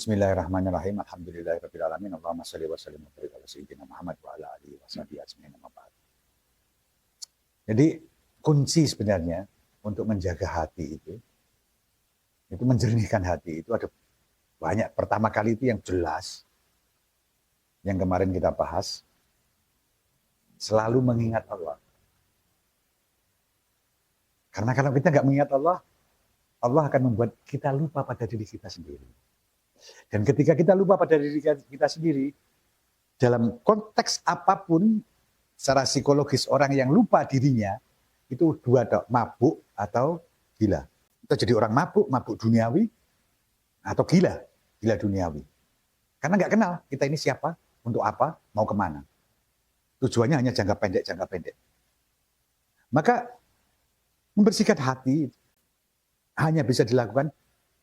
Bismillahirrahmanirrahim. Alhamdulillahirabbil alamin. Allahumma shalli wa sallim wa barik ala sayyidina Muhammad wa ala alihi washabihi ajmain. Jadi kunci sebenarnya untuk menjaga hati itu menjernihkan hati itu ada banyak. Pertama kali itu yang jelas, yang kemarin kita bahas, selalu mengingat Allah. Karena kalau kita nggak mengingat Allah, Allah akan membuat kita lupa pada diri kita sendiri. Dan ketika kita lupa pada diri kita sendiri, dalam konteks apapun, secara psikologis orang yang lupa dirinya, itu dua, mabuk atau gila. Kita jadi orang mabuk, mabuk duniawi, atau gila duniawi. Karena nggak kenal kita ini siapa, untuk apa, mau kemana. Tujuannya hanya jangka pendek. Maka membersihkan hati hanya bisa dilakukan,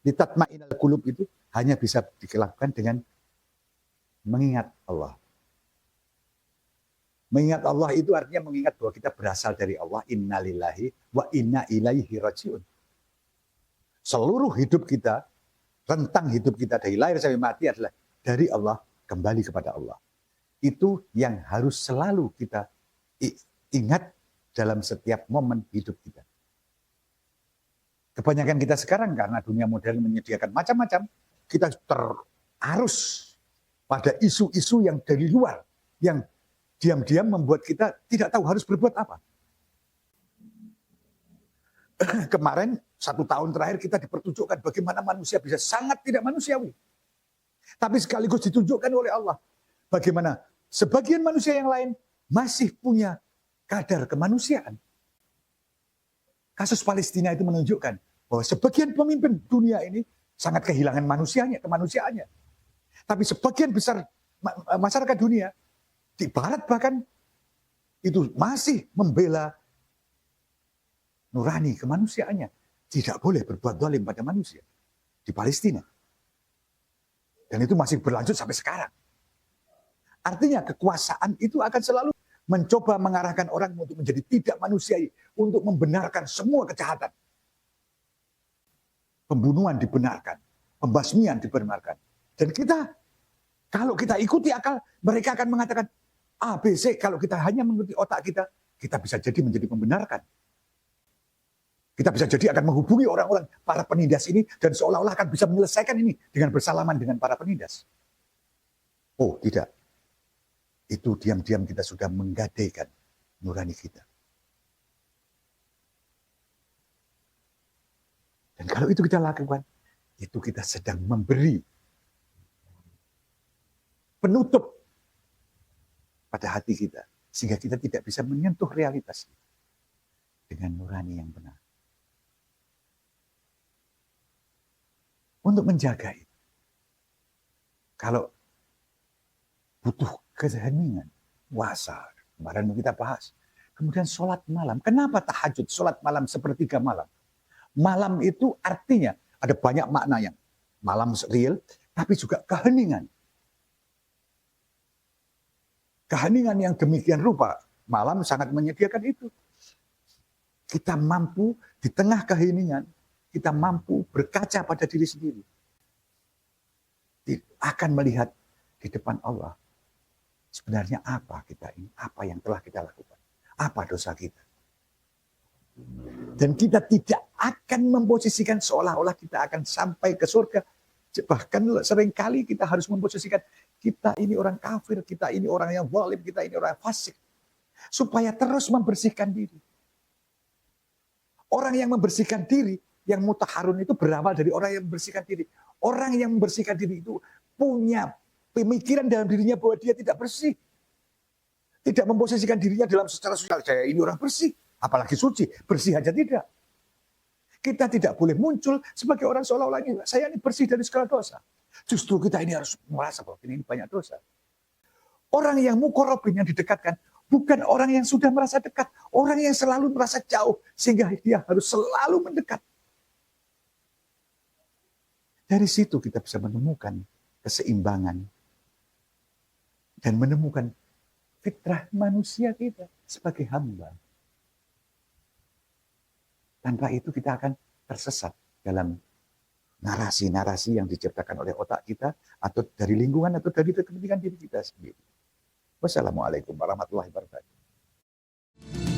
litatma'inal qulub itu hanya bisa dilakukan dengan mengingat Allah. Mengingat Allah itu artinya mengingat bahwa kita berasal dari Allah. Innalillahi wa inna ilaihi rajiun. Seluruh hidup kita, rentang hidup kita dari lahir sampai mati adalah dari Allah, kembali kepada Allah. Itu yang harus selalu kita ingat dalam setiap momen hidup kita. Kebanyakan kita sekarang karena dunia modern menyediakan macam-macam, kita terarus pada isu-isu yang dari luar, yang diam-diam membuat kita tidak tahu harus berbuat apa. Kemarin 1 tahun terakhir kita dipertunjukkan bagaimana manusia bisa sangat tidak manusiawi. Tapi sekaligus ditunjukkan oleh Allah bagaimana sebagian manusia yang lain masih punya kadar kemanusiaan. Kasus Palestina itu menunjukkan bahwa sebagian pemimpin dunia ini sangat kehilangan kemanusiaannya. Tapi sebagian besar masyarakat dunia, di barat bahkan, itu masih membela nurani kemanusiaannya. Tidak boleh berbuat zalim pada manusia. Di Palestina. Dan itu masih berlanjut sampai sekarang. Artinya kekuasaan itu akan selalu mencoba mengarahkan orang untuk menjadi tidak manusiawi, untuk membenarkan semua kejahatan. Pembunuhan dibenarkan, pembasmian dibenarkan. Dan kita, kalau kita ikuti akal, mereka akan mengatakan A, B, C. Kalau kita hanya mengikuti otak kita bisa jadi menjadi membenarkan. Kita bisa jadi akan menghubungi orang-orang, para penindas ini, dan seolah-olah akan bisa menyelesaikan ini dengan bersalaman dengan para penindas. Oh, tidak. Itu diam-diam kita sudah menggadaikan nurani kita. Dan kalau itu kita lakukan, itu kita sedang memberi penutup pada hati kita, sehingga kita tidak bisa menyentuh realitas dengan nurani yang benar. Untuk menjaga itu, kalau butuh keheningan, puasa, kemarin kita bahas, kemudian sholat malam. Kenapa tahajud, sholat malam sepertiga malam? Malam itu artinya ada banyak makna yang malam real, tapi juga keheningan. Keheningan yang demikian rupa, malam sangat menyediakan itu. Kita mampu di tengah keheningan, kita mampu berkaca pada diri sendiri. Akan melihat di depan Allah, sebenarnya apa kita ini, apa yang telah kita lakukan, apa dosa kita. Dan kita tidak akan memposisikan seolah-olah kita akan sampai ke surga. Bahkan seringkali kita harus memposisikan kita ini orang kafir, kita ini orang yang zalim, kita ini orang yang fasik. Supaya terus membersihkan diri. Orang yang membersihkan diri, yang mutaharun itu berawal dari orang yang membersihkan diri. Orang yang membersihkan diri itu punya pemikiran dalam dirinya bahwa dia tidak bersih. Tidak memposisikan dirinya dalam secara sosial. Saya ini orang bersih, apalagi suci. Bersih aja tidak. Kita tidak boleh muncul sebagai orang seolah-olah ini, saya ini bersih dari segala dosa. Justru kita ini harus merasa bahwa ini banyak dosa. Orang yang muqarrabin, yang didekatkan, bukan orang yang sudah merasa dekat. Orang yang selalu merasa jauh, sehingga dia harus selalu mendekat. Dari situ kita bisa menemukan keseimbangan. Dan menemukan fitrah manusia kita sebagai hamba. Tanpa itu kita akan tersesat dalam narasi-narasi yang diciptakan oleh otak kita, atau dari lingkungan, atau dari kepentingan diri kita sendiri. Wassalamualaikum warahmatullahi wabarakatuh.